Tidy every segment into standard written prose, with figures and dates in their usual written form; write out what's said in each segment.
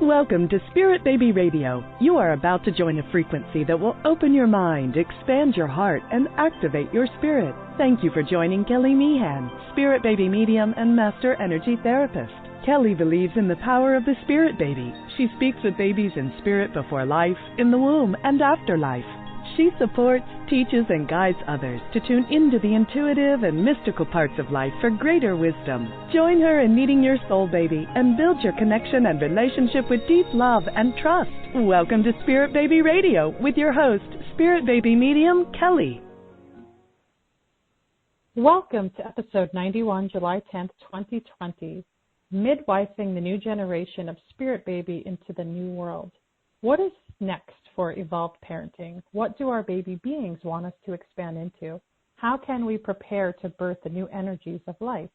Welcome to Spirit Baby Radio. You are about to join a frequency that will open your mind, expand your heart, and activate your spirit. Thank you for joining Kelly Meehan, Spirit Baby Medium and Master Energy Therapist. Kelly believes in the power of the Spirit Baby. She speaks with babies in spirit before life, in the womb, and after life. She supports, teaches, and guides others to tune into the intuitive and mystical parts of life for greater wisdom. Join her in meeting your soul baby and build your connection and relationship with deep love and trust. Welcome to Spirit Baby Radio with your host, Spirit Baby Medium, Kelly. Welcome to episode 91, July 10th, 2020, Midwifing the New Generation of Spirit Baby into the New World. What is next for evolved parenting? What do our baby beings want us to expand into? How can we prepare to birth the new energies of life?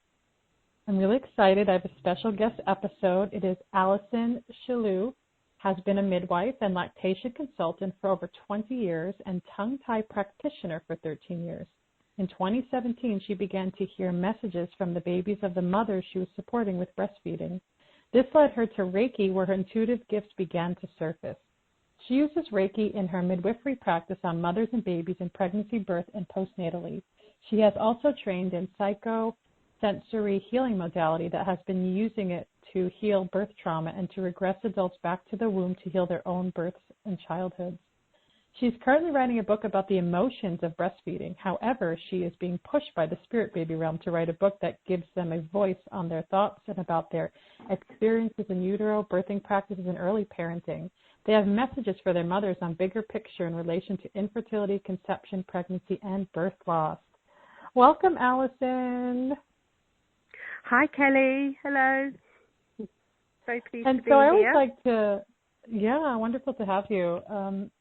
I'm really excited. I have a special guest episode. It is Allison Shaloo, has been a midwife and lactation consultant for over 20 years and tongue-tie practitioner for 13 years. In 2017, she began to hear messages from the babies of the mothers she was supporting with breastfeeding. This led her to Reiki, where her intuitive gifts began to surface. She uses Reiki in her midwifery practice on mothers and babies in pregnancy, birth, and postnatally. She has also trained in psychosensory healing modality that has been using it to heal birth trauma and to regress adults back to the womb to heal their own births and childhoods. She's currently writing a book about the emotions of breastfeeding. However, she is being pushed by the Spirit Baby realm to write a book that gives them a voice on their thoughts and about their experiences in utero, birthing practices, and early parenting. They have messages for their mothers on bigger picture in relation to infertility, conception, pregnancy, and birth loss. Welcome, Allison. Hi, Kelly. Hello. So pleased and to be so I always here. like to, yeah, wonderful to have you.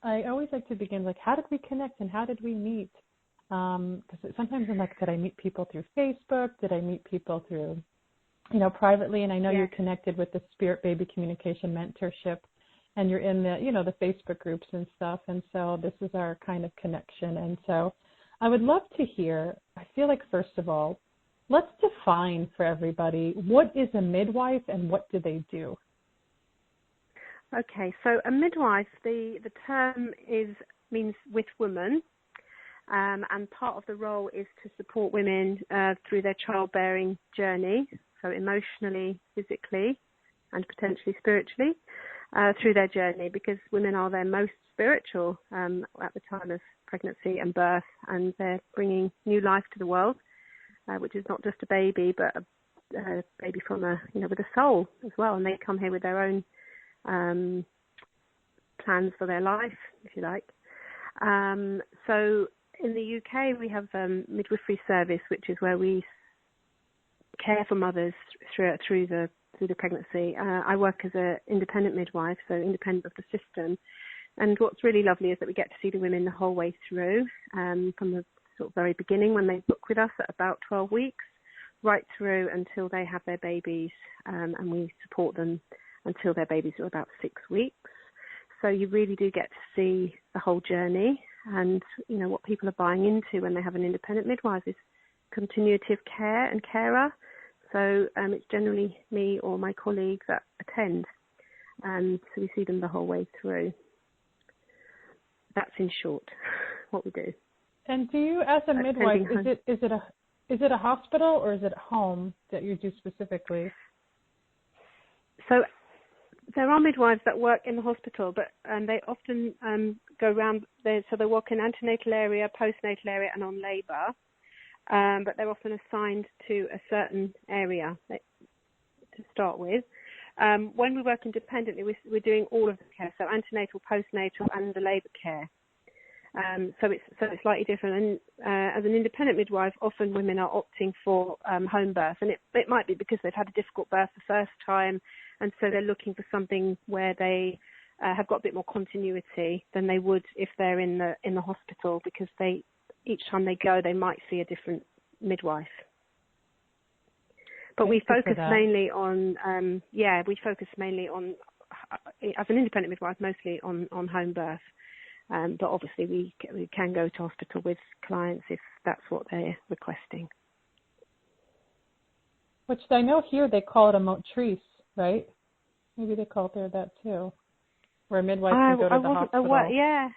I always like to begin like, how did we connect and how did we meet? Because sometimes I'm like, did I meet people through Facebook? Did I meet people through, privately? And I know you're connected with the Spirit Baby Communication Mentorship. And you're in the, the Facebook groups and stuff. And so this is our kind of connection. And so I would love to hear, I feel like, first of all, let's define for everybody, what is a midwife and what do they do? Okay, so a midwife, the term means with woman. And part of the role is to support women through their childbearing journey. So emotionally, physically, and potentially spiritually. Through their journey, because women are their most spiritual at the time of pregnancy and birth, and they're bringing new life to the world, which is not just a baby, but a baby from with a soul as well, and they come here with their own plans for their life, if you like. So in the UK, we have midwifery service, which is where we care for mothers through the pregnancy. I work as an independent midwife, so independent of the system. And what's really lovely is that we get to see the women the whole way through, from the sort of very beginning when they book with us at about 12 weeks, right through until they have their babies, and we support them until their babies are about 6 weeks. So you really do get to see the whole journey, and what people are buying into when they have an independent midwife is continuative care and carer. So it's generally me or my colleagues that attend. So we see them the whole way through. That's in short what we do. And do you, as a midwife, is it a hospital or is it home that you do specifically? So there are midwives that work in the hospital, but they often go around there. So they work in antenatal area, postnatal area, and on labour. But they're often assigned to a certain area to start with. When we work independently, we're doing all of the care, so antenatal, postnatal, and the labour care. So it's slightly different. And as an independent midwife, often women are opting for home birth, and it might be because they've had a difficult birth the first time, and so they're looking for something where they have got a bit more continuity than they would if they're in the hospital, because each time they go, they might see a different midwife. But we focus mainly on, as an independent midwife, mostly on home birth. But obviously we can go to hospital with clients if that's what they're requesting. Which I know here they call it a motrice, right? Maybe they call it there that too, where a midwife can go to the hospital. Yeah.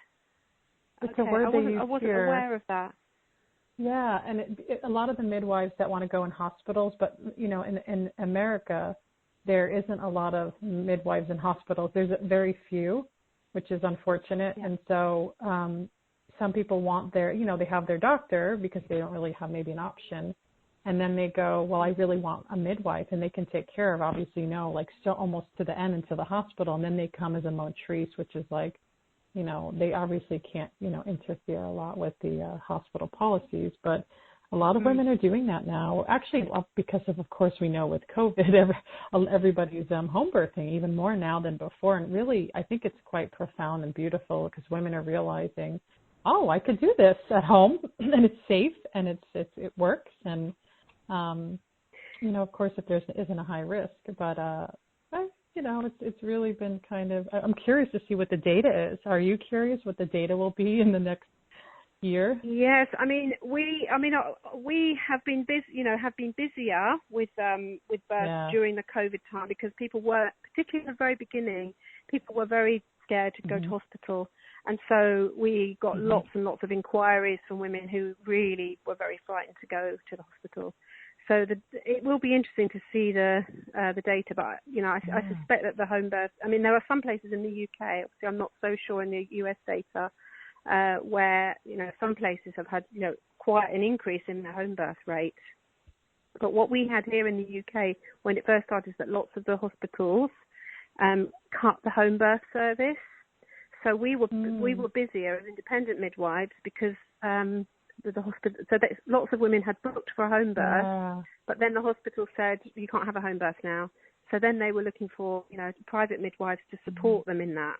It's a word they use I wasn't here. aware of that. Yeah, and a lot of the midwives that want to go in hospitals, but, you know, in America, there isn't a lot of midwives in hospitals. There's very few, which is unfortunate. Yeah. And so some people want they have their doctor because they don't really have maybe an option. And then they go, well, I really want a midwife, and they can take care of, obviously, like still almost to the end into the hospital. And then they come as a motrice, which is like, you know, they obviously can't, you know, interfere a lot with the hospital policies, but a lot of women are doing that now. Actually, because of course, we know with COVID, everybody's home birthing even more now than before. And really, I think it's quite profound and beautiful because women are realizing, oh, I could do this at home, and it's safe, and it works. And, you know, of course, if there isn't a high risk, but you know, it's really been kind of, I'm curious to see what the data is. Are you curious what the data will be in the next year? Yes, we have been busier with birth during the COVID time because people were, particularly in the very beginning, people were very scared to go to hospital. And so we got lots and lots of inquiries from women who really were very frightened to go to the hospital. So it will be interesting to see the data, but you know, I suspect that the home birth. I mean, there are some places in the UK. Obviously, I'm not so sure in the US data where you know some places have had quite an increase in the home birth rate. But what we had here in the UK when it first started is that lots of the hospitals cut the home birth service. So we were busier as independent midwives because. The hospital, so that lots of women had booked for a home birth, but then the hospital said you can't have a home birth now. So then they were looking for private midwives to support them in that.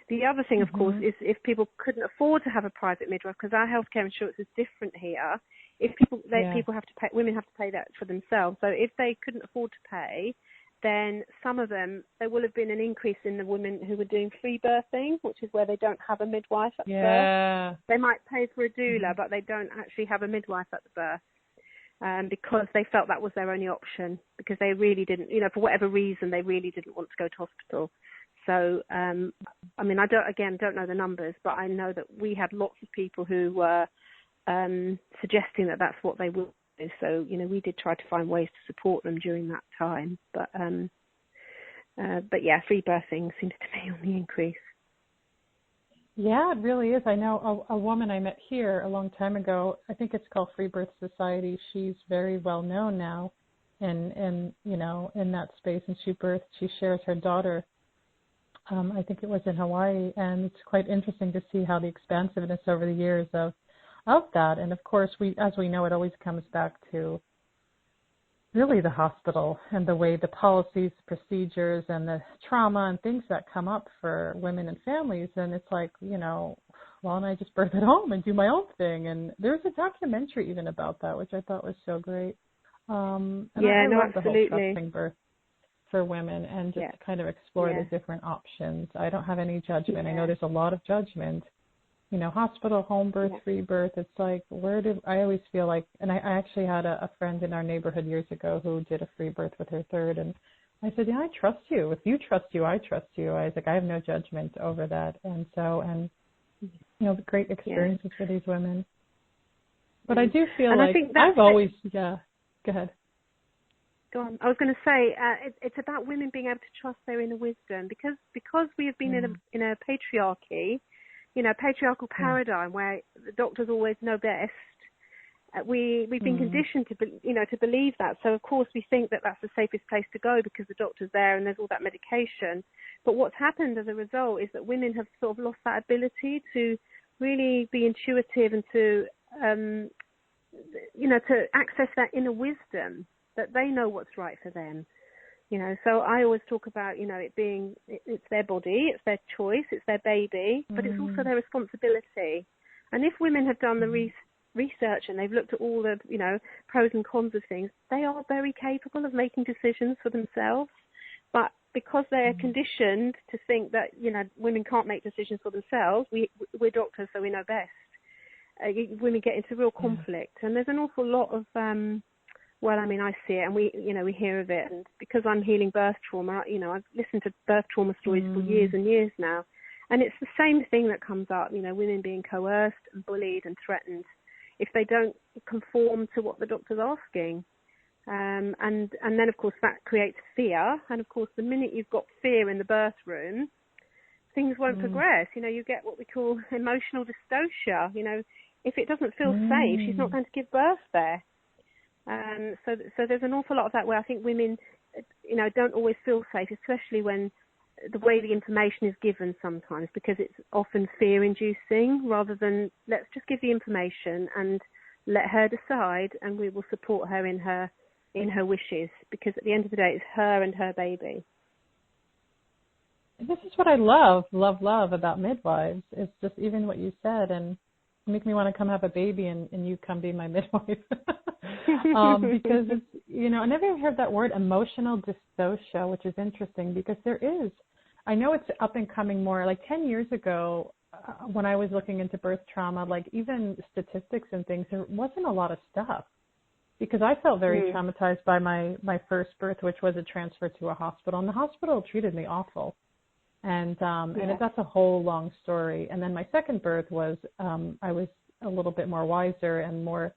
The other thing, of course, is if people couldn't afford to have a private midwife, because our healthcare insurance is different here. If people have to pay, women have to pay that for themselves. So if they couldn't afford to pay, then some of them, there will have been an increase in the women who were doing free birthing, which is where they don't have a midwife at birth. They might pay for a doula, but they don't actually have a midwife at the birth because they felt that was their only option because they really didn't, for whatever reason, they really didn't want to go to hospital. So, I mean, I don't know the numbers, but I know that we had lots of people who were suggesting that that's what they would. So, we did try to find ways to support them during that time. But yeah, free birthing seems to be on the increase. Yeah, it really is. I know a woman I met here a long time ago. I think it's called Free Birth Society. She's very well known now in that space. And she shares her daughter. I think it was in Hawaii. And it's quite interesting to see how the expansiveness over the years of that. And of course, as we know, it always comes back to really the hospital and the way the policies, procedures, and the trauma and things that come up for women and families. And it's like, why don't I just birth at home and do my own thing? And there's a documentary even about that, which I thought was so great. I love the whole trusting birth for women and just kind of explore the different options. I don't have any judgment. I know there's a lot of judgment. Hospital, home birth, free birth. It's like, I always feel like, and I actually had a friend in our neighborhood years ago who did a free birth with her third. And I said, I trust you. If you trust you, I trust you. I was like, I have no judgment over that. And so, great experiences for these women. But I do feel like I've always, go ahead. Go on. I was going to say, it's about women being able to trust their inner wisdom because we have been in a patriarchy, patriarchal paradigm where the doctors always know best. We've been conditioned to believe that. So of course we think that that's the safest place to go because the doctor's there and there's all that medication. But what's happened as a result is that women have sort of lost that ability to really be intuitive and to to access that inner wisdom that they know what's right for them. So I always talk about, it being, it's their body, it's their choice, it's their baby, but it's also their responsibility. And if women have done the research and they've looked at all the, pros and cons of things, they are very capable of making decisions for themselves. But because they're conditioned to think that, women can't make decisions for themselves, we're doctors, so we know best. Women get into real conflict. And there's an awful lot of Well, I mean, I see it, and we hear of it, and because I'm healing birth trauma, I've listened to birth trauma stories for years and years now, and it's the same thing that comes up, women being coerced and bullied and threatened if they don't conform to what the doctor's asking. And then, of course, that creates fear, and, of course, the minute you've got fear in the birth room, things won't progress. You get what we call emotional dystocia. If it doesn't feel safe, she's not going to give birth there. So there's an awful lot of that where I think women, don't always feel safe, especially when the way the information is given sometimes, because it's often fear-inducing rather than let's just give the information and let her decide, and we will support her in her wishes, because at the end of the day, it's her and her baby. This is what I love about midwives. It's just even what you said, and it makes me want to come have a baby and you come be my midwife. Because it's, I never heard that word emotional dystocia, which is interesting because there is. I know it's up and coming more. Like 10 years ago, when I was looking into birth trauma, like even statistics and things, there wasn't a lot of stuff. Because I felt very traumatized by my first birth, which was a transfer to a hospital. And the hospital treated me awful. And that's a whole long story. And then my second birth was, I was a little bit more wiser and more,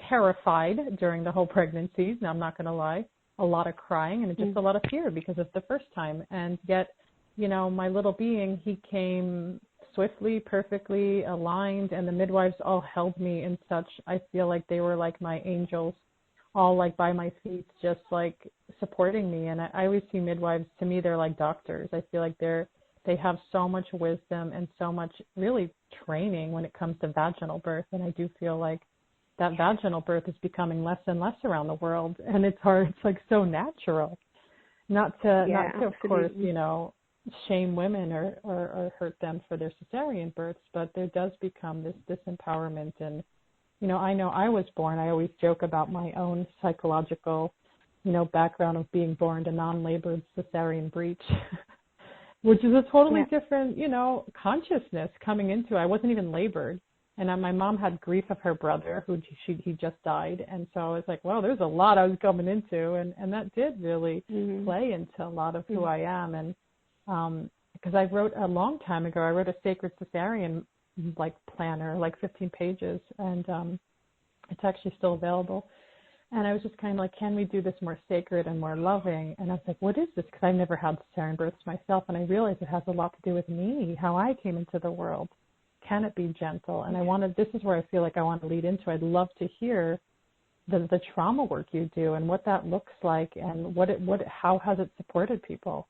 terrified during the whole pregnancy. Now, I'm not going to lie, a lot of crying and just a lot of fear because of the first time. And yet, my little being, he came swiftly, perfectly aligned, and the midwives all held me in such, I feel like they were like my angels, all like by my feet, just like supporting me. And I always see midwives, to me, they're like doctors. I feel like they have so much wisdom and so much really training when it comes to vaginal birth. And I do feel like that vaginal birth is becoming less and less around the world. And it's hard. It's like so natural. Not to of course, shame women or hurt them for their cesarean births, but there does become this disempowerment. And, I know I was born, I always joke about my own psychological, background of being born to non-labored cesarean breech, which is a totally different, consciousness coming into it. I wasn't even labored. And my mom had grief of her brother he just died. And so I was like, well, there's a lot I was coming into. And that did really play into a lot of who I am. And because I wrote a long time ago, I wrote a sacred cesarean planner, 15 pages. And it's actually still available. And I was just kind of like, can we do this more sacred and more loving? And I was like, what is this? Because I've never had cesarean births myself. And I realized it has a lot to do with me, how I came into the world. Can it be gentle? And this is where I feel like I want to lead into. I'd love to hear the trauma work you do and what that looks like and how has it supported people?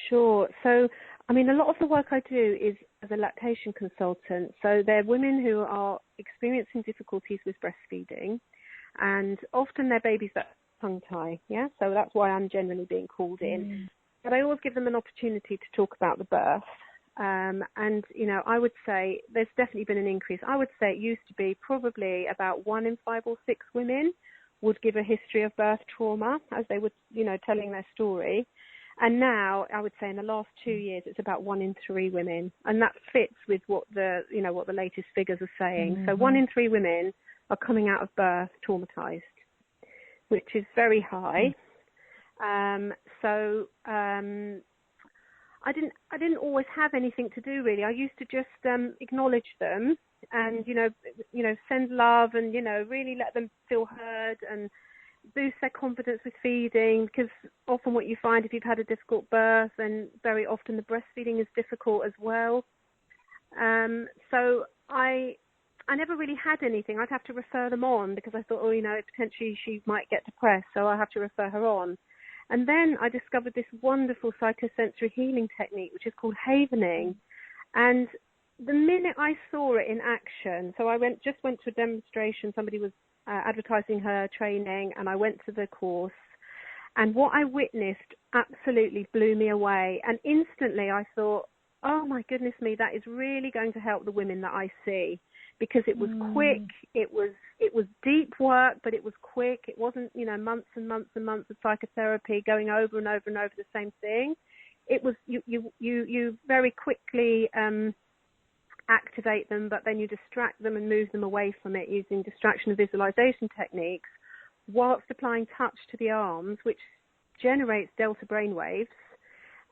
Sure. So, a lot of the work I do is as a lactation consultant. So they're women who are experiencing difficulties with breastfeeding, and often they're babies that tongue tie. Yeah. So that's why I'm generally being called in. But I always give them an opportunity to talk about the birth. And, I would say there's definitely been an increase. I would say it used to be probably about 1 in 5 or 6 women would give a history of birth trauma as they were, telling their story. And now I would say in the last 2 years, it's about 1 in 3 women. And that fits with what the latest figures are saying. So 1 in 3 women are coming out of birth traumatized, which is very high. I didn't always have anything to do really. I used to just acknowledge them and send love and really let them feel heard and boost their confidence with feeding, because often what you find if you've had a difficult birth, and very often the breastfeeding is difficult as well. So I never really had anything. I'd have to refer them on because I thought, potentially she might get depressed, so I have to refer her on. And then I discovered this wonderful psychosensory healing technique, which is called havening. And the minute I saw it in action, so I just went to a demonstration. Somebody was advertising her training, and I went to the course. And what I witnessed absolutely blew me away. And instantly I thought, oh my goodness me, that is really going to help the women that I see, because it was quick, it was deep work, but it was quick. It wasn't, months and months and months of psychotherapy going over and over and over the same thing. It was you very quickly activate them, but then you distract them and move them away from it using distraction and visualization techniques, whilst applying touch to the arms, which generates delta brain waves.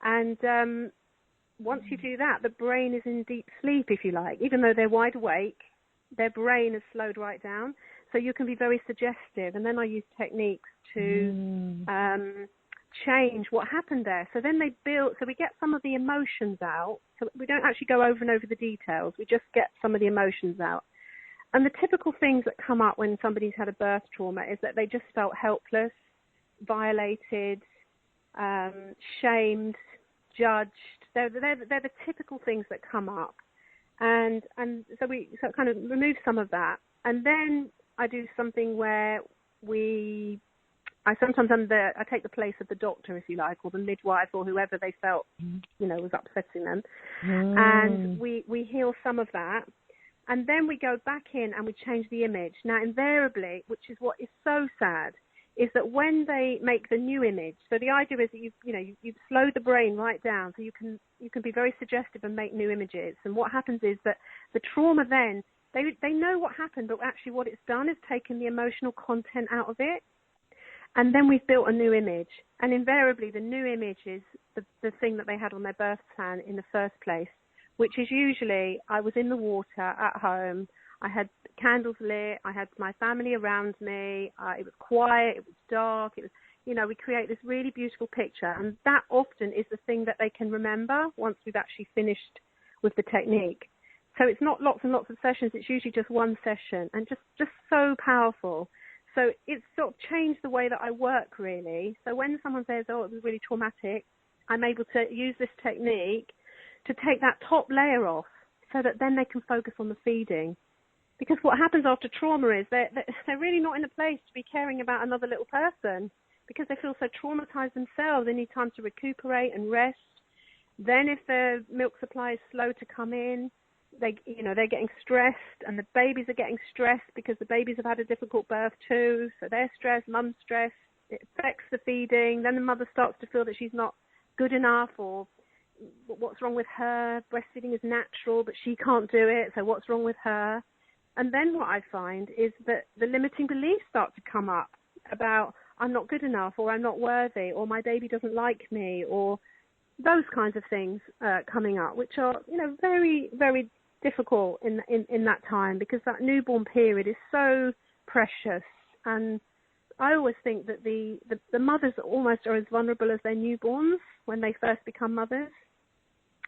And once you do that, the brain is in deep sleep, if you like. Even though they're wide awake, their brain is slowed right down. So you can be very suggestive. And then I use techniques to change what happened there. So then so we get some of the emotions out. So we don't actually go over and over the details. We just get some of the emotions out. And the typical things that come up when somebody's had a birth trauma is that they just felt helpless, violated, shamed, judged. They're the typical things that come up. And so we kind of remove some of that. And then I do something where I sometimes I take the place of the doctor, if you like, or the midwife, or whoever they felt, was upsetting them. And we heal some of that. And then we go back in and we change the image. Now, invariably, which is what is so sad, is that when they make the new image, so the idea is that you've slowed the brain right down, so you can be very suggestive and make new images. And what happens is that the trauma then, they know what happened, but actually what it's done is taken the emotional content out of it. And then we've built a new image. And invariably, the new image is the thing that they had on their birth plan in the first place, which is usually I was in the water at home, I had candles lit, I had my family around me, it was quiet, it was dark, it was, we create this really beautiful picture, and that often is the thing that they can remember once we've actually finished with the technique. So it's not lots and lots of sessions, it's usually just one session, and just so powerful. So it's sort of changed the way that I work, really. So when someone says, oh, it was really traumatic, I'm able to use this technique to take that top layer off so that then they can focus on the feeding. Because what happens after trauma is they're really not in a place to be caring about another little person because they feel so traumatized themselves. They need time to recuperate and rest. Then if their milk supply is slow to come in, they're getting stressed, and the babies are getting stressed because the babies have had a difficult birth too. So they're stressed, mum's stressed. It affects the feeding. Then the mother starts to feel that she's not good enough, or what's wrong with her? Breastfeeding is natural, but she can't do it, so what's wrong with her? And then what I find is that the limiting beliefs start to come up about I'm not good enough, or I'm not worthy, or my baby doesn't like me, or those kinds of things coming up, which are, very, very difficult in that time, because that newborn period is so precious. And I always think that the mothers almost are as vulnerable as their newborns when they first become mothers,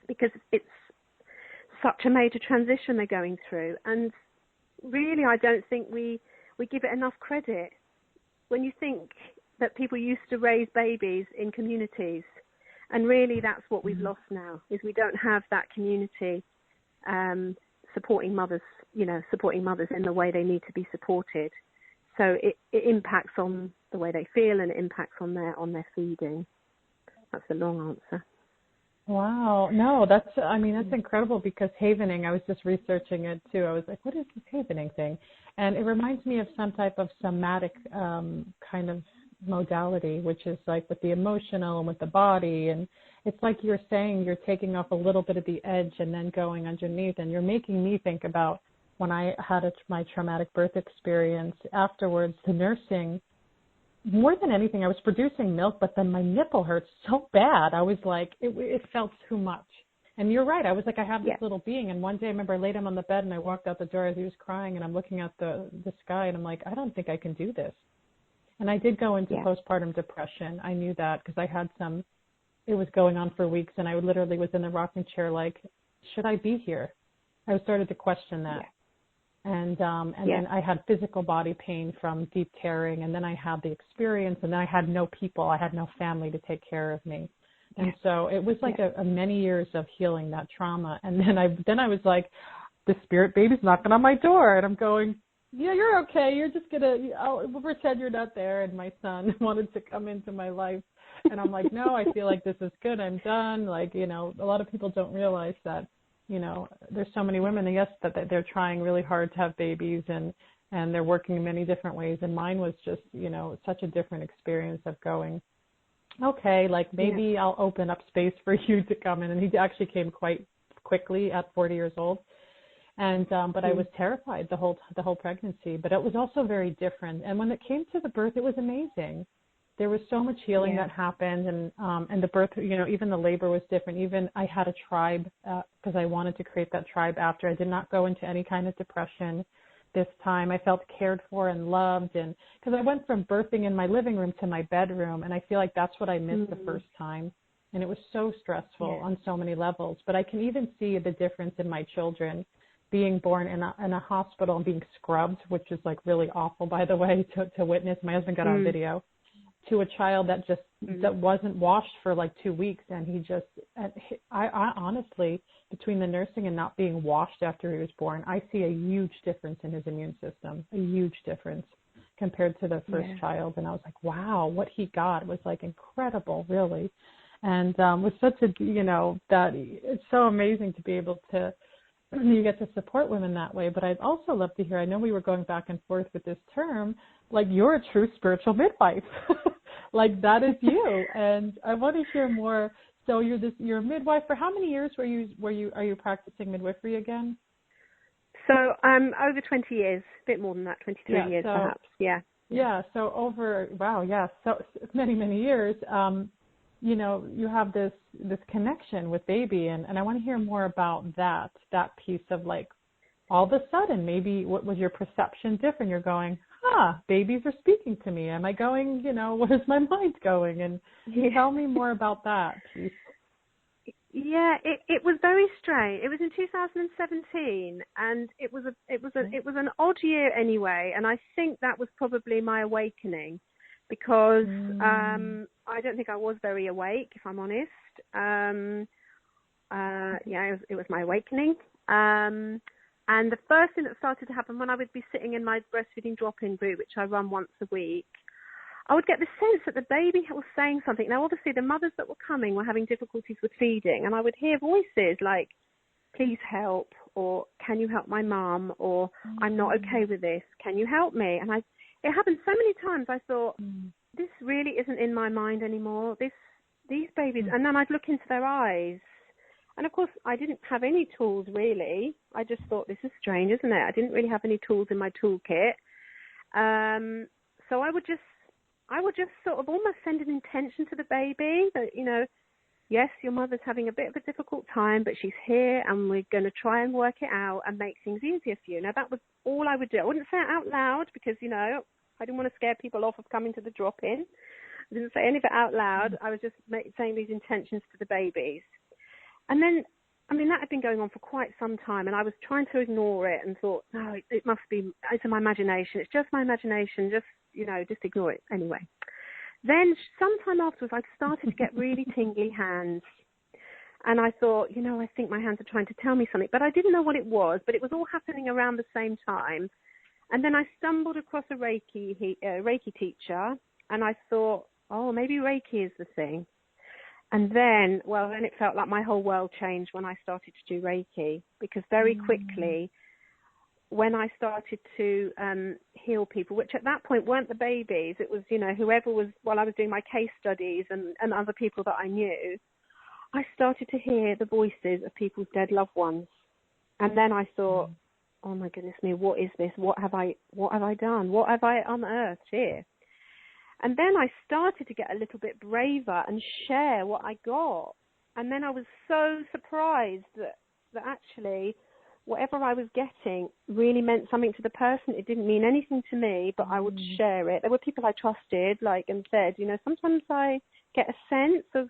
because it's such a major transition they're going through. And really, I don't think we give it enough credit. When you think that people used to raise babies in communities, and really that's what we've lost now, is we don't have that community supporting mothers in the way they need to be supported. So it impacts on the way they feel, and it impacts on their feeding. That's a long answer. Wow. No, that's incredible, because havening, I was just researching it too. I was like, what is this havening thing? And it reminds me of some type of somatic kind of modality, which is like with the emotional and with the body. And it's like you're saying, you're taking off a little bit of the edge and then going underneath. And you're making me think about when I had my traumatic birth experience. Afterwards, the nursing, more than anything, I was producing milk, but then my nipple hurt so bad. I was like, it felt too much. And you're right. I was like, I have this little being. And one day I remember I laid him on the bed and I walked out the door as he was crying, and I'm looking at the sky and I'm like, I don't think I can do this. And I did go into postpartum depression. I knew that because I had it was going on for weeks, and I literally was in the rocking chair like, should I be here? I started to question that. Yeah. And then I had physical body pain from deep tearing, and then I had the experience, and then I had no people. I had no family to take care of me. And so it was like a many years of healing that trauma. And then I was like, the spirit baby's knocking on my door, and I'm going, yeah, you're okay. You're just we'll pretend you're not there. And my son wanted to come into my life. And I'm like, no, I feel like this is good. I'm done. Like, a lot of people don't realize that, there's so many women, yes, that they're trying really hard to have babies, and they're working in many different ways. And mine was just, such a different experience of going, okay, like maybe I'll open up space for you to come in. And he actually came quite quickly at 40 years old. And but I was terrified the whole pregnancy. But it was also very different. And when it came to the birth, it was amazing. There was so much healing that happened, and the birth, even the labor was different. Even I had a tribe because I wanted to create that tribe after. I did not go into any kind of depression this time. I felt cared for and loved, and because I went from birthing in my living room to my bedroom, and I feel like that's what I missed the first time. And it was so stressful on so many levels. But I can even see the difference in my children being born in a hospital and being scrubbed, which is like really awful, by the way, to witness. My husband got on video. To a child that just that wasn't washed for like 2 weeks, and I honestly, between the nursing and not being washed after he was born, I see a huge difference in his immune system, a huge difference compared to the first child. And I was like, wow, what he got was like incredible, really. And was such a, that it's so amazing to be able to, you get to support women that way. But I'd also love to hear, I know we were going back and forth with this term, like you're a true spiritual midwife. Like that is you. And I want to hear more. So you're a midwife. For how many years are you practicing midwifery again? So over 20 years, a bit more than that, 23 years perhaps. Yeah. So over, so many, many years. You have this connection with baby, and I want to hear more about that piece of like, all of a sudden, maybe what was your perception different? You're going, babies are speaking to me. Am I going, where's my mind going? And tell me more about that piece. Yeah, it was very strange. It was in 2017, and it was an odd year anyway, and I think that was probably my awakening, because I don't think I was very awake, if I'm honest. It was my awakening. And the first thing that started to happen when I would be sitting in my breastfeeding drop-in group, which I run once a week, I would get the sense that the baby was saying something. Now, obviously, the mothers that were coming were having difficulties with feeding, and I would hear voices like, please help, or can you help my mum, or I'm not okay with this, can you help me? And it happened so many times, I thought, this really isn't in my mind anymore. These babies, and then I'd look into their eyes. And of course, I didn't have any tools really. I just thought, this is strange, isn't it? I didn't really have any tools in my toolkit. So I would just sort of almost send an intention to the baby that, yes, your mother's having a bit of a difficult time, but she's here and we're going to try and work it out and make things easier for you. Now, that was all I would do. I wouldn't say it out loud because, I didn't want to scare people off of coming to the drop-in. I didn't say any of it out loud. I was just saying these intentions to the babies. And then, that had been going on for quite some time, and I was trying to ignore it and thought, no, it must be, it's my imagination. It's just my imagination. Just ignore it anyway. Then sometime afterwards, I started to get really tingly hands. And I thought, I think my hands are trying to tell me something. But I didn't know what it was, but it was all happening around the same time. And then I stumbled across a Reiki teacher, and I thought, oh, maybe Reiki is the thing. And then it felt like my whole world changed when I started to do Reiki, because very quickly, when I started to heal people, which at that point weren't the babies, it was, whoever was, while I was doing my case studies and other people that I knew, I started to hear the voices of people's dead loved ones. And then I thought, oh my goodness me, what is this? What have I done? What have I unearthed here? And then I started to get a little bit braver and share what I got. And then I was so surprised that actually whatever I was getting really meant something to the person. It didn't mean anything to me, but I would share it. There were people I trusted, and said, sometimes I get a sense of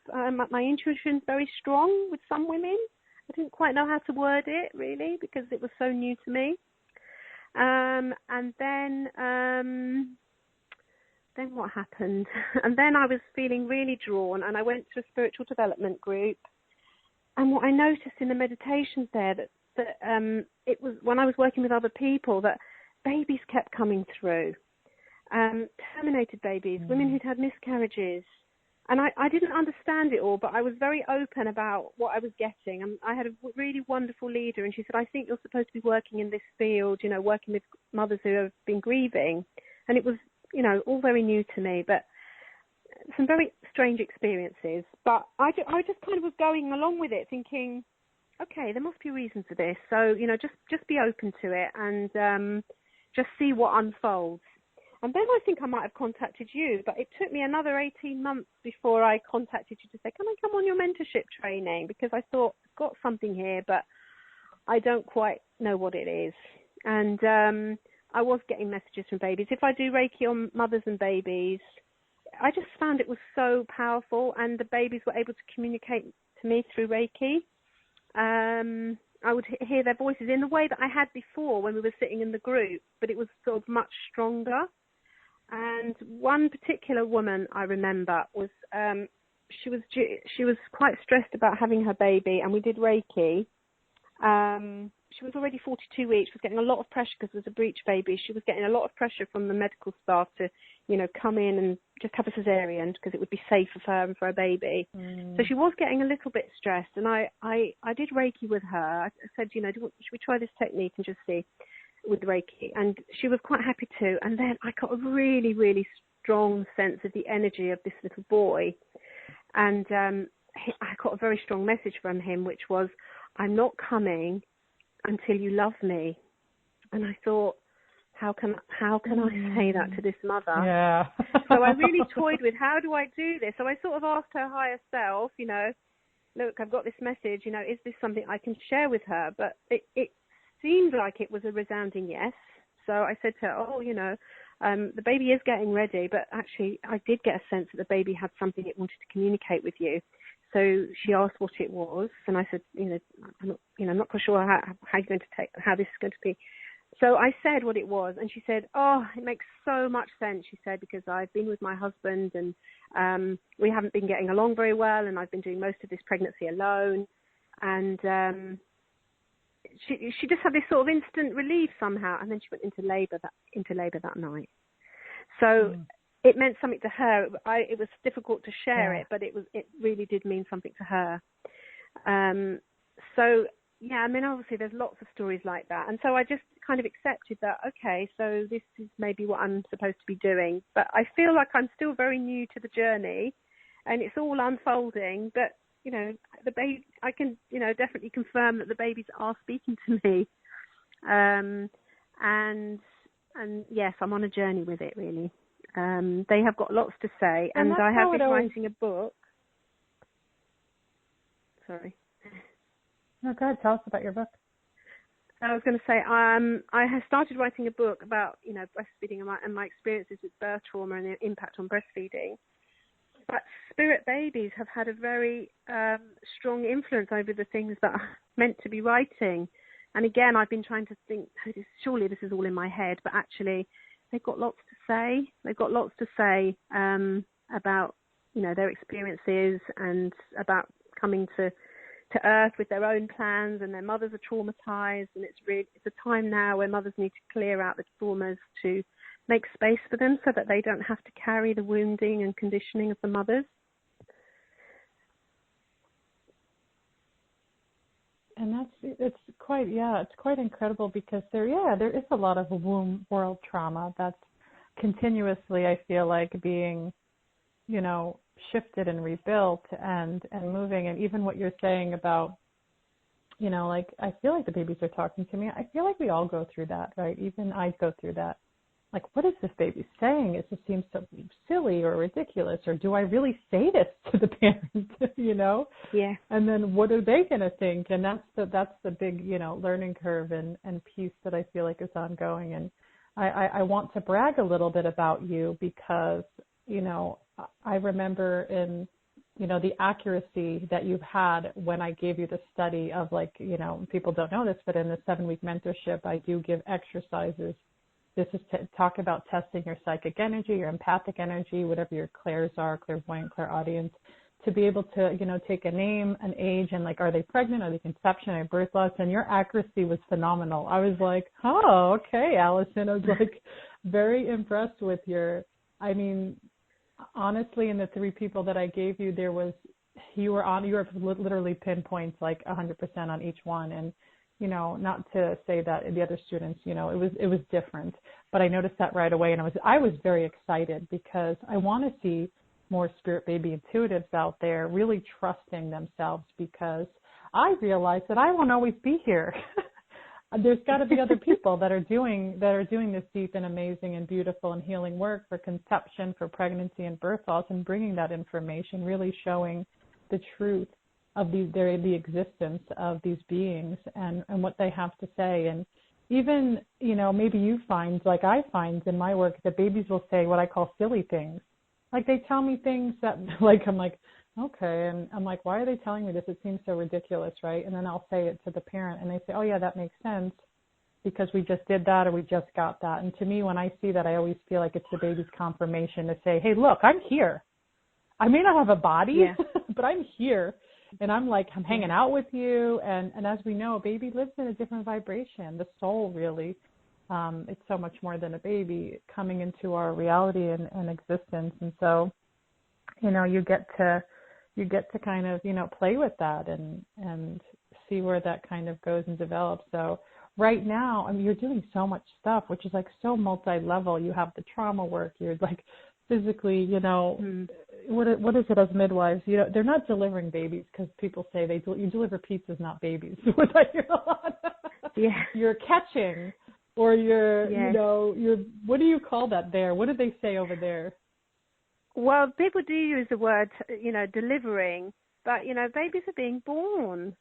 my intuition's very strong with some women. I didn't quite know how to word it, really, because it was so new to me. And then what happened? And then I was feeling really drawn, and I went to a spiritual development group. And what I noticed in the meditations there, that it was when I was working with other people, that babies kept coming through, terminated babies, women who'd had miscarriages. And I didn't understand it all, but I was very open about what I was getting. And I had a really wonderful leader, and she said, I think you're supposed to be working in this field, working with mothers who have been grieving. And it was, all very new to me, but some very strange experiences. But I just kind of was going along with it, thinking, okay, there must be a reason for this. So, just be open to it and just see what unfolds. And then I think I might have contacted you, but it took me another 18 months before I contacted you to say, can I come on your mentorship training? Because I thought, I've got something here, but I don't quite know what it is. And I was getting messages from babies. If I do Reiki on mothers and babies, I just found it was so powerful, and the babies were able to communicate to me through Reiki. I would hear their voices in the way that I had before when we were sitting in the group, but it was sort of much stronger. And one particular woman I remember was she was quite stressed about having her baby, and we did Reiki. She was already 42 weeks. She was getting a lot of pressure because it was a breech baby. She was getting a lot of pressure from the medical staff to, come in and just have a cesarean because it would be safer for her and for her baby. So she was getting a little bit stressed, and I did Reiki with her. I said, should we try this technique and just see with Reiki? And she was quite happy to. And then I got a really, really strong sense of the energy of this little boy. And I got a very strong message from him, which was, I'm not coming until you love me. And I thought, how can I say that to this mother? Yeah. So I really toyed with, how do I do this? So I sort of asked her higher self, look, I've got this message, is this something I can share with her? But it seemed like it was a resounding yes. So I said to her, the baby is getting ready, but actually I did get a sense that the baby had something it wanted to communicate with you. So she asked what it was, and I said, I'm not quite sure how this is going to be. So I said what it was, and she said, it makes so much sense, she said, because I've been with my husband, and we haven't been getting along very well, and I've been doing most of this pregnancy alone. And she just had this sort of instant relief somehow, and then she went into labour that night. So it meant something to her. It was difficult to share it, but it really did mean something to her. Obviously there's lots of stories like that. And so I just kind of accepted that, okay, so this is maybe what I'm supposed to be doing. But I feel like I'm still very new to the journey, and it's all unfolding. But, the baby, I can, definitely confirm that the babies are speaking to me. And yes, I'm on a journey with it, really. They have got lots to say, and I have been writing a book. Sorry. No, go ahead. Tell us about your book. I was going to say, I have started writing a book about, breastfeeding and my experiences with birth trauma and the impact on breastfeeding. But spirit babies have had a very strong influence over the things that I'm meant to be writing. And again, I've been trying to think, surely this is all in my head, but actually they've got lots to say. They've got lots to say about, their experiences and about coming to Earth with their own plans, and their mothers are traumatized, and it's a time now where mothers need to clear out the traumas to make space for them so that they don't have to carry the wounding and conditioning of the mothers. And it's quite incredible, because there is a lot of womb world trauma that's continuously, I feel like, being, shifted and rebuilt and moving. And even what you're saying about, I feel like the babies are talking to me. I feel like we all go through that, right? Even I go through that. Like, what is this baby saying? It just seems so silly or ridiculous. Or do I really say this to the parent, Yeah. And then what are they going to think? And that's the big, learning curve and piece that I feel like is ongoing. And I want to brag a little bit about you, because, I remember in, the accuracy that you've had when I gave you the study of, people don't know this, but in the 7-week mentorship, I do give exercises. This is to talk about testing your psychic energy, your empathic energy, whatever your clairs are, clairvoyant, clairaudience, to be able to, take a name, an age, and are they pregnant, are they conception, are they birth loss? And your accuracy was phenomenal. I was like, oh, okay, Allison. I was very impressed with honestly, in the 3 people that I gave you, you were literally pinpoints 100% on each one. And, not to say that the other students, it was different, but I noticed that right away. And I was very excited, because I want to see more spirit baby intuitives out there really trusting themselves, because I realized that I won't always be here. There's got to be other people that are doing this deep and amazing and beautiful and healing work for conception, for pregnancy and birth loss, and bringing that information, really showing the truth of the existence of these beings and what they have to say. And even, maybe you find, like I find in my work, that babies will say what I call silly things. Like they tell me things that, like, I'm like, okay, and I'm like, why are they telling me this? It seems so ridiculous, right? And then I'll say it to the parent, and they say, oh, yeah, that makes sense because we just did that or we just got that. And to me, when I see that, I always feel like it's the baby's confirmation to say, hey, look, I'm here. I may not have a body, but I'm here. And I'm hanging out with you. And as we know, a baby lives in a different vibration. The soul, really, it's so much more than a baby coming into our reality and existence. And so, you get to kind of, play with that and see where that kind of goes and develops. So right now, I mean, you're doing so much stuff, which is like so multi-level. You have the trauma work. You're like physically, what is it as midwives? They're not delivering babies because people say you deliver pizzas, not babies. Which I hear a lot. Yeah. You're catching, or you're what do you call that there? What do they say over there? Well, people do use the word, delivering, but, babies are being born.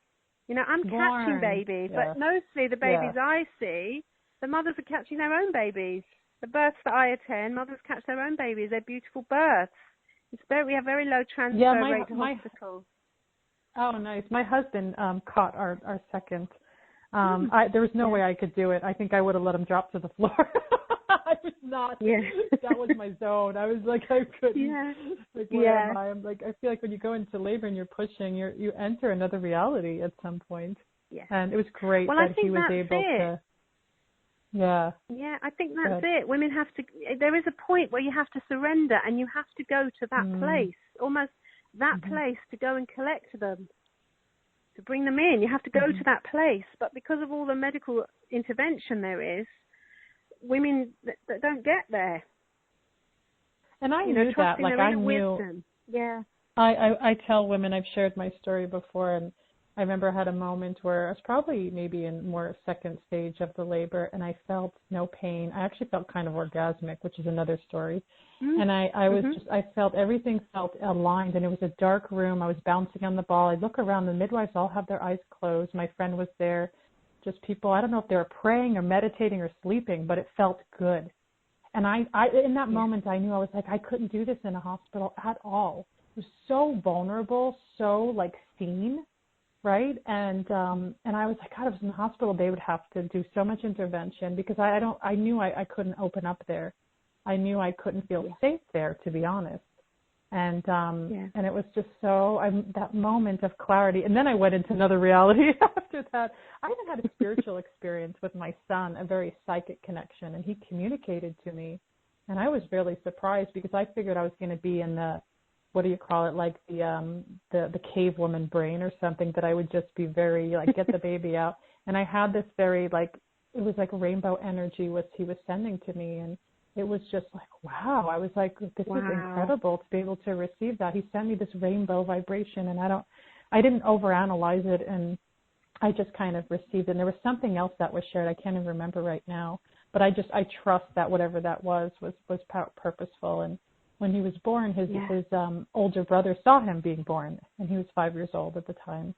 I'm catching babies, but mostly the babies I see, the mothers are catching their own babies. The births that I attend, mothers catch their own babies. They're beautiful births. We have very low transfer rate to hospitals. Oh, nice. My husband caught our second. There was no way I could do it. I think I would have let him drop to the floor. I was not. Yeah. That was my zone. I was like, I couldn't. Yeah. Like, where am I? I'm like, I feel like when you go into labor and you're pushing, you enter another reality at some point. Yeah. And it was great that he was able to. Yeah. Yeah, I think that's it. Women have to. There is a point where you have to surrender, and you have to go to that place, almost that place, to go and collect them, to bring them in. You have to go to that place, but because of all the medical intervention there is, women that don't get there. And I knew that, like I knew. Wisdom. Yeah. I tell women, I've shared my story before, and I remember I had a moment where I was probably maybe in more second stage of the labor, and I felt no pain. I actually felt kind of orgasmic, which is another story. And I was I felt everything felt aligned, and it was a dark room. I was bouncing on the ball. I look around, the midwives all have their eyes closed. My friend was there. Just people, I don't know if they were praying or meditating or sleeping, but it felt good. And I in that moment, I knew I was like, I couldn't do this in a hospital at all. It was so vulnerable, so like seen, right? And I was like, God, if it was in the hospital, they would have to do so much intervention because I knew I couldn't open up there. I knew I couldn't feel safe there, to be honest. And and it was just so that moment of clarity. And then I went into another reality after that. I even had a spiritual experience with my son, a very psychic connection, and he communicated to me. And I was really surprised because I figured I was going to be in the, what do you call it, like the cave woman brain or something, that I would just be very like get the baby out. And I had this very like, it was like rainbow energy what he was sending to me, and it was just like, wow. I was like, this is incredible to be able to receive that. He sent me this rainbow vibration, and I didn't overanalyze it, and I just kind of received it. And there was something else that was shared. I can't even remember right now, but I trust that whatever that was purposeful. And when he was born, his older brother saw him being born, and he was 5 years old at the time.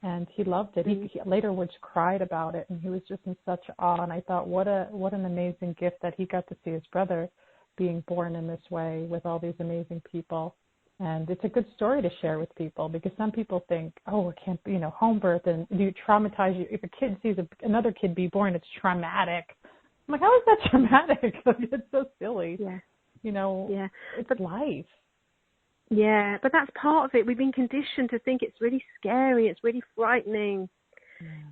And he loved it. He later cried about it, and he was just in such awe. And I thought, what an amazing gift that he got to see his brother being born in this way with all these amazing people. And it's a good story to share with people because some people think, oh, it can't be, home birth, and you traumatize you. If a kid sees another kid be born, it's traumatic. I'm like, how is that traumatic? It's so silly. Yeah. It's life. Yeah, but that's part of it. We've been conditioned to think it's really scary, it's really frightening.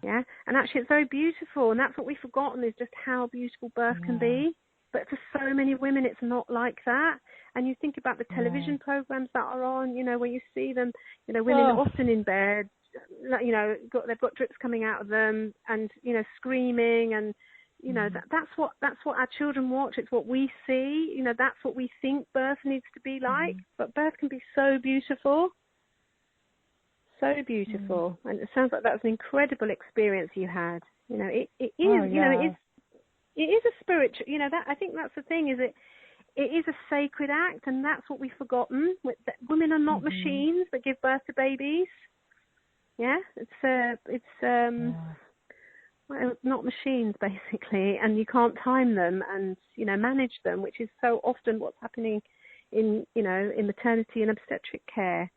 Yeah, and actually it's very beautiful, and that's what we've forgotten is just how beautiful birth can be. But for so many women, it's not like that. And you think about the television programs that are on, where you see them, women often in bed, they've got drips coming out of them, and screaming, and that's what our children watch. It's what we see. That's what we think birth needs to be like. But birth can be so beautiful. So beautiful. And it sounds like that was an incredible experience you had. You know, it is, you know, it is a spiritual, you know, that, I think that's the thing, is it is a sacred act, and that's what we've forgotten. Women are not machines that give birth to babies. Yeah, well, not machines, basically, and you can't time them and, you know, manage them, which is so often what's happening in, you know, in maternity and obstetric care,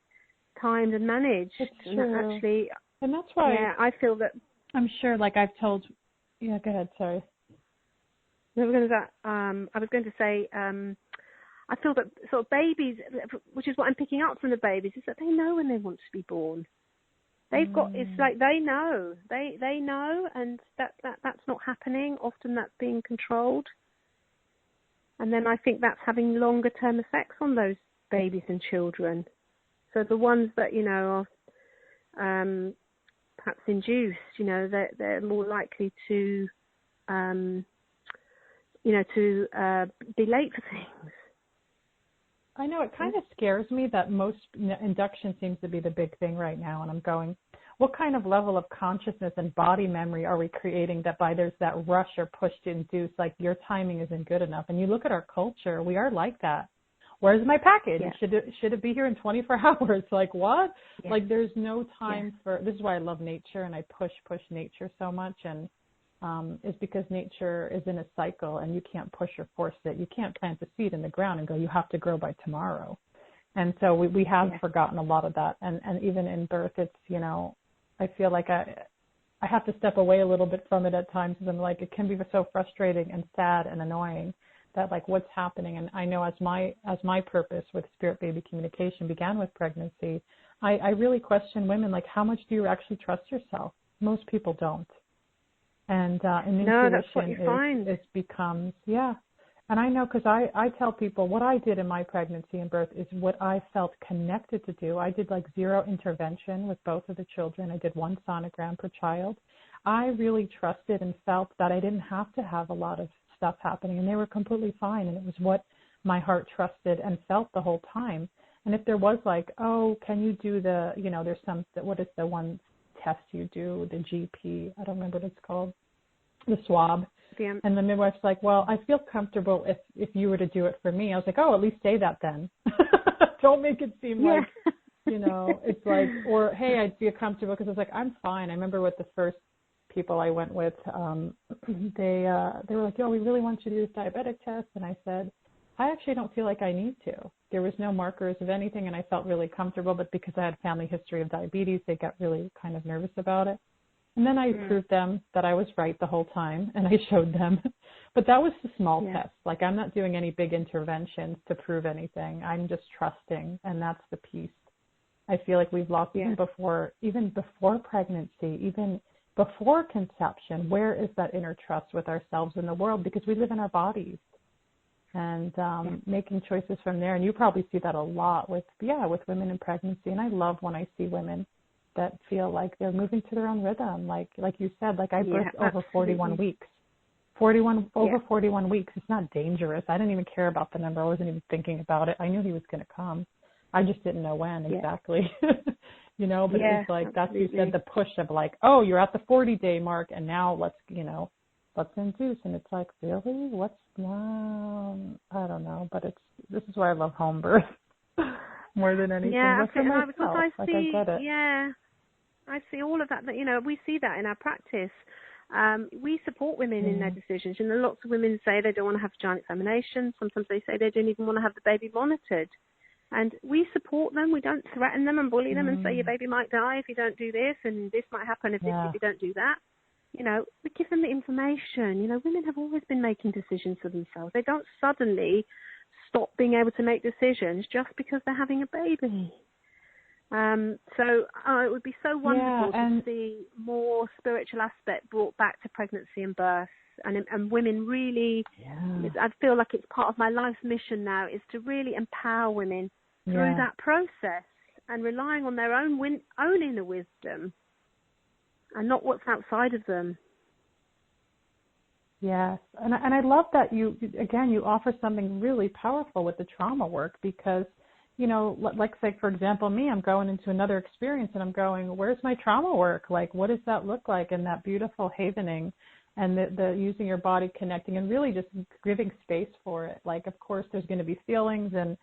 timed and managed. It's and true. actually, and that's why I feel that. I'm sure, like I've told, go ahead, sorry. I was going to say, I feel that sort of babies, which is what I'm picking up from the babies, is that they know when they want to be born. They've got, it's like they know, they know, and that's not happening. Often that's being controlled. And then I think that's having longer term effects on those babies and children. So the ones that, you know, are perhaps induced, you know, they're more likely to, you know, to be late for things. I know, it kind of scares me that most induction seems to be the big thing right now, and I'm going, what kind of level of consciousness and body memory are we creating that by there's that rush or push to induce, like your timing isn't good enough? And you look at our culture, we are like that. Where's my package? Yeah. Should it be here in 24 hours? Like what? Yeah. Like there's no time for, this is why I love nature and I push nature so much, and is because nature is in a cycle and you can't push or force it. You can't plant a seed in the ground and go, you have to grow by tomorrow. And so we have forgotten a lot of that. And even in birth, it's, you know, I feel like I have to step away a little bit from it at times, because I'm like, it can be so frustrating and sad and annoying that, like, what's happening. And I know as my purpose with spirit baby communication began with pregnancy, I really question women, like, how much do you actually trust yourself? Most people don't. And intuition that's what you find. It becomes, And I know, because I tell people what I did in my pregnancy and birth is what I felt connected to do. I did like 0 intervention with both of the children. I did 1 sonogram per child. I really trusted and felt that I didn't have to have a lot of stuff happening, and they were completely fine. And it was what my heart trusted and felt the whole time. And if there was like, oh, can you do the, you know, there's some, what is the one test you do, the GP, I don't remember what it's called, the swab. Yeah. And the midwife's like, well, I feel comfortable if you were to do it for me. I was like, oh, at least say that then. Don't make it seem like, you know, it's like, or, hey, I'd feel comfortable, because I was like, I'm fine. I remember with the first people I went with, they were like, oh, we really want you to do this diabetic test. And I said, I actually don't feel like I need to. There was no markers of anything, and I felt really comfortable. But because I had family history of diabetes, they got really kind of nervous about it. And then I proved them that I was right the whole time, and I showed them. But that was the small test. Like, I'm not doing any big interventions to prove anything. I'm just trusting, and that's the piece. I feel like we've lost even before pregnancy, even before conception. Where is that inner trust with ourselves and the world? Because we live in our bodies. And making choices from there. And you probably see that a lot with women in pregnancy. And I love when I see women that feel like they're moving to their own rhythm. Like you said, like I birthed over 41 weeks. 41 weeks. It's not dangerous. I didn't even care about the number. I wasn't even thinking about it. I knew he was going to come. I just didn't know when exactly. You know, but it's like, that's, you said, the push of like, oh, you're at the 40-day mark, and now let's induce. And it's like, really? I don't know. But this is why I love home birth more than anything. Yeah, I get it. Yeah, I see all of that. You know, we see that in our practice. We support women in their decisions. You know, lots of women say they don't want to have vaginal examination. Sometimes they say they don't even want to have the baby monitored. And we support them. We don't threaten them and bully them and say your baby might die if you don't do this, and this might happen if you don't do that. You know, we give them the information. You know, women have always been making decisions for themselves. They don't suddenly stop being able to make decisions just because they're having a baby. So it would be so wonderful to see more spiritual aspect brought back to pregnancy and birth, and women really. I feel like it's part of my life's mission now, is to really empower women through that process and relying on their own inner wisdom and not what's outside of them. Yes, and I love that you offer something really powerful with the trauma work, because like say, for example, me, I'm going into another experience and I'm going, where's my trauma work? Like, what does that look like? And that beautiful havening and the using your body, connecting, and really just giving space for it. Like, of course, there's going to be feelings and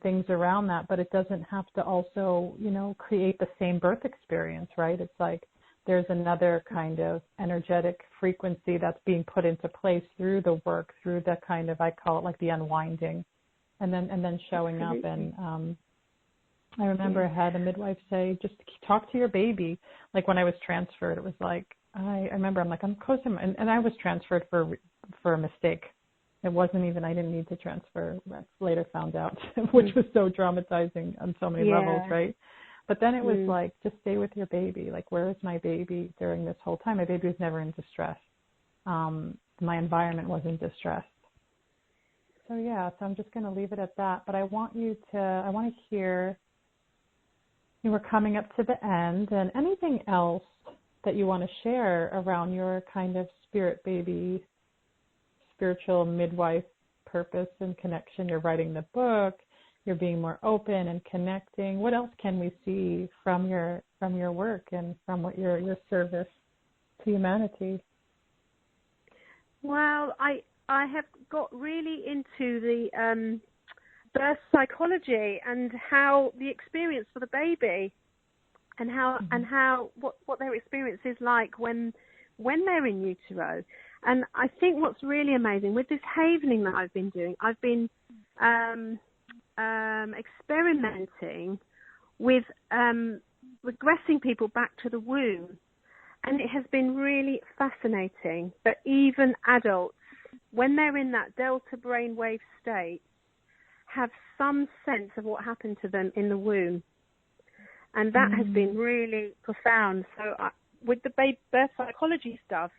things around that, but it doesn't have to also, create the same birth experience, right? It's like there's another kind of energetic frequency that's being put into place through the work, through the kind of, I call it like the unwinding, and then showing up. And I remember I had a midwife say, just talk to your baby. Like when I was transferred, it was like, I remember I'm like, I'm close to him. And I was transferred for a mistake. It wasn't even, I didn't need to transfer. I later found out, which was so traumatizing on so many levels, right? But then it was like, just stay with your baby. Like, where is my baby during this whole time? My baby was never in distress. My environment was in distress. So so I'm just going to leave it at that. But I want to hear, we're coming up to the end, and anything else that you want to share around your kind of spirit baby, spiritual midwife purpose and connection. You're writing the book, you're being more open and connecting. What else can we see from your work and from what your service to humanity? Well, I have got really into the birth psychology and how the experience for the baby and how what their experience is like when they're in utero. And I think what's really amazing with this havening that I've been doing, I've been experimenting with regressing people back to the womb. And it has been really fascinating that even adults, when they're in that delta brainwave state, have some sense of what happened to them in the womb. And that has been really profound. So with the birth psychology stuff,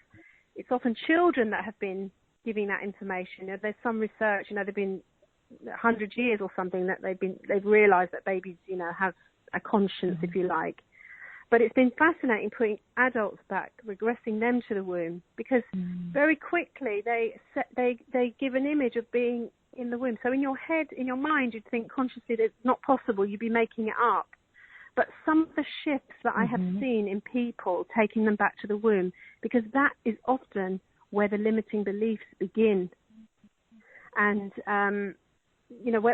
it's often children that have been giving that information. There's some research, they've been 100 years or something that they've realized that babies, have a conscience, if you like. But it's been fascinating putting adults back, regressing them to the womb, because very quickly they give an image of being in the womb. So in your head, in your mind, you'd think consciously that it's not possible. You'd be making it up. But some of the shifts that I have seen in people taking them back to the womb, because that is often where the limiting beliefs begin. And,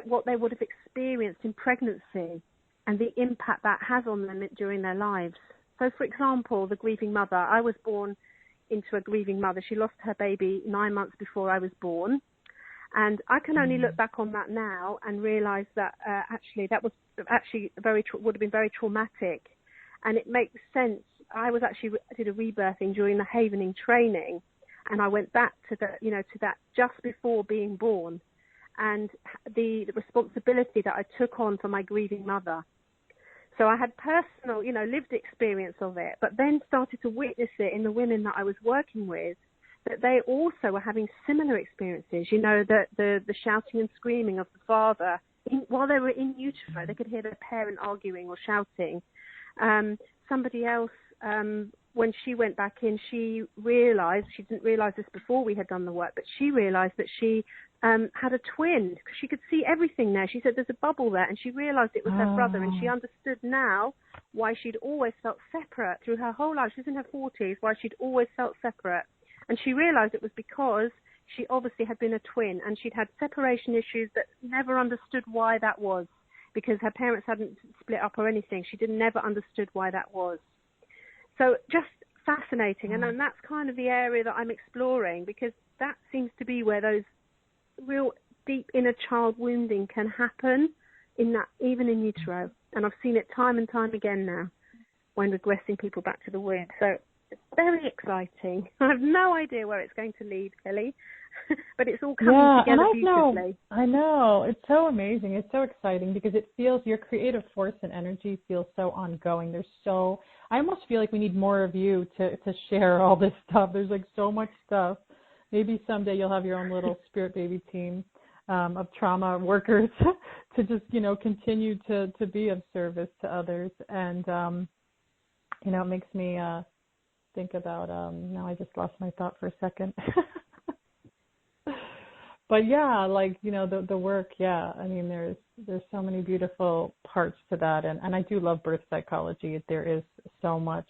what they would have experienced in pregnancy and the impact that has on them during their lives. So, for example, the grieving mother. I was born into a grieving mother. She lost her baby 9 months before I was born. And I can only look back on that now and realize that that was would have been very traumatic. And it makes sense. I did a rebirthing during the havening training, and I went back to that just before being born, and the responsibility that I took on for my grieving mother. So I had personal, lived experience of it, but then started to witness it in the women that I was working with, that they also were having similar experiences, the shouting and screaming of the father. While they were in utero, they could hear their parent arguing or shouting. Somebody else, when she went back in, she didn't realize this before we had done the work, but she realized that she had a twin. She could see everything there. She said there's a bubble there, and she realized it was her brother, and she understood now why she'd always felt separate through her whole life. She's in her 40s, why she'd always felt separate. And she realized it was because she obviously had been a twin, and she'd had separation issues that never understood why that was, because her parents hadn't split up or anything. She never understood why that was. So just fascinating. And then that's kind of the area that I'm exploring, because that seems to be where those real deep inner child wounding can happen, even in utero. And I've seen it time and time again now when regressing people back to the womb. So it's very exciting. I have no idea where it's going to lead, Kelly, but it's all coming together beautifully. I know. It's so amazing. It's so exciting because it feels, your creative force and energy feels so ongoing. I almost feel like we need more of you to share all this stuff. There's like so much stuff. Maybe someday you'll have your own little Spirit Baby team of trauma workers to just, continue to be of service to others. And, it makes me think about, now I just lost my thought for a second. But yeah, like, you know, the work, yeah. I mean, there's so many beautiful parts to that. And I do love birth psychology. There is so much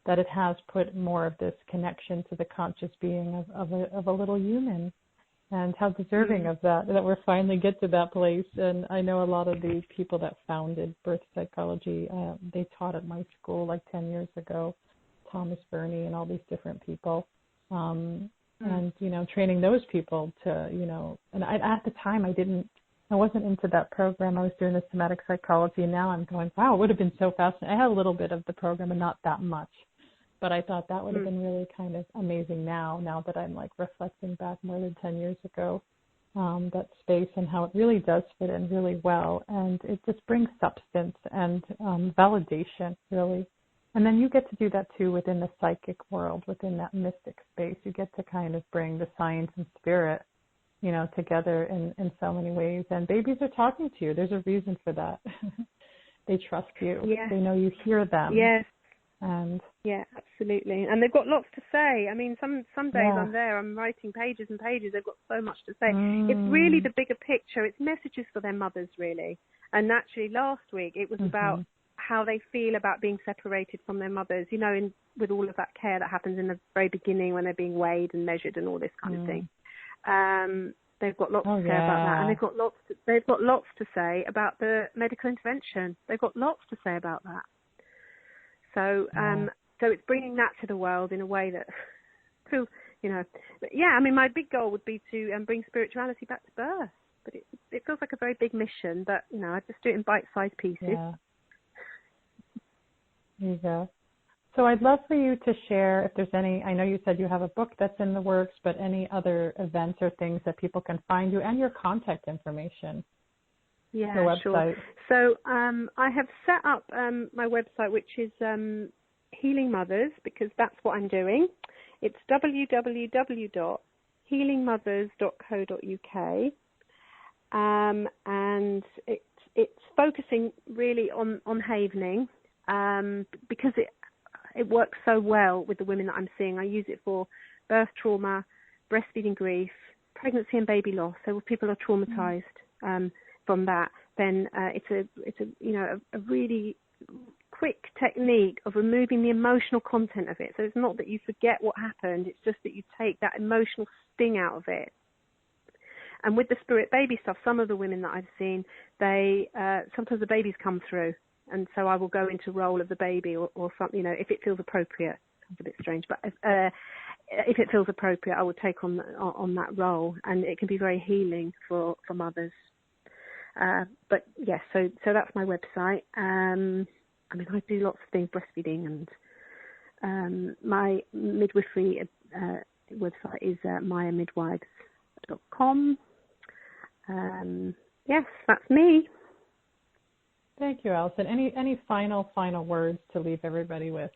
that it has put more of this connection to the conscious being of a little human. And how deserving of that we're finally get to that place. And I know a lot of the people that founded birth psychology, they taught at my school like 10 years ago, Thomas Burney and all these different people. And, you know, training those people to, you know, and at the time I wasn't into that program. I was doing the somatic psychology, and now I'm going, wow, it would have been so fascinating. I had a little bit of the program and not that much. But I thought that would have been really kind of amazing now that I'm like reflecting back more than 10 years ago, that space and how it really does fit in really well. And it just brings substance and validation, really. And then you get to do that too within the psychic world, within that mystic space. You get to kind of bring the science and spirit, you know, together in so many ways. And babies are talking to you. There's a reason for that. They trust you. Yes. They know you hear them. Yes. And yeah, absolutely. And they've got lots to say. I mean, some days I'm there, I'm writing pages and pages. They've got so much to say. It's really the bigger picture. It's messages for their mothers, really. And actually, last week it was about how they feel about being separated from their mothers. You know, with all of that care that happens in the very beginning when they're being weighed and measured and all this kind of thing. They've got lots to say about that, and they've got lots to say about the medical intervention. They've got lots to say about that. So, so it's bringing that to the world in a way that feels, you know, yeah. I mean, my big goal would be to bring spirituality back to birth, but it feels like a very big mission. But you know, I just do it in bite-sized pieces. Yeah. There you go. So I'd love for you to share if there's any. I know you said you have a book that's in the works, but any other events or things that people can find you and your contact information. Yeah, the website. Sure. So I have set up my website, which is Healing Mothers, because that's what I'm doing. It's www.healingmothers.co.uk, and it's focusing really on havening because it works so well with the women that I'm seeing. I use it for birth trauma, breastfeeding grief, pregnancy and baby loss. So if people are traumatized from that, then it's a you know a really quick technique of removing the emotional content of it. So it's not that you forget what happened, it's just that you take that emotional sting out of it. And with the spirit baby stuff, some of the women that I've seen, they sometimes the babies come through, and so I will go into role of the baby or something, you know, if it feels appropriate. Sounds a bit strange, but if it feels appropriate, I will take on that role, and it can be very healing for mothers. But yes, so that's my website. I mean, I do lots of things, breastfeeding, and my midwifery website is mayamidwives.com. Yes, that's me. Thank you, Allison. Any final words to leave everybody with?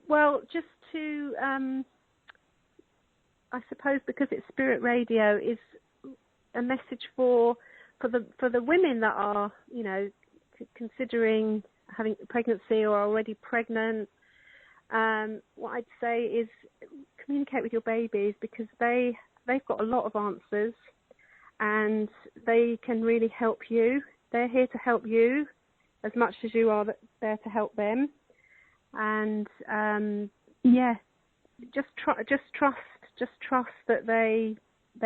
Well, just to, I suppose, because it's Spirit Radio, is a message for the women that are, you know, considering having pregnancy or already pregnant. What I'd say is communicate with your babies, because they've got a lot of answers, and they can really help you. They're here to help you as much as you are there to help them. And just trust that they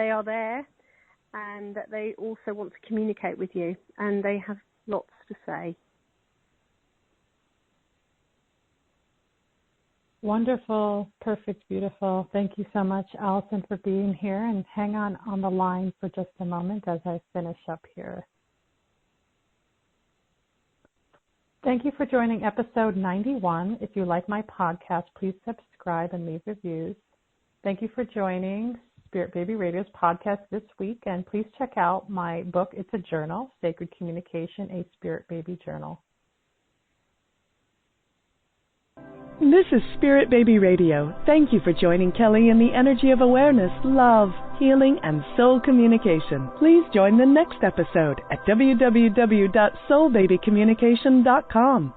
are there, and that they also want to communicate with you, and they have lots to say. Wonderful, perfect, beautiful. Thank you so much, Allison, for being here. And hang on the line for just a moment as I finish up here. Thank you for joining episode 91. If you like my podcast, please subscribe and leave reviews. Thank you for joining Spirit Baby Radio's podcast this week. And please check out my book. It's a journal, Sacred Communication, a Spirit Baby Journal. This is Spirit Baby Radio. Thank you for joining Kelly in the energy of awareness, love, healing, and soul communication. Please join the next episode at www.soulbabycommunication.com.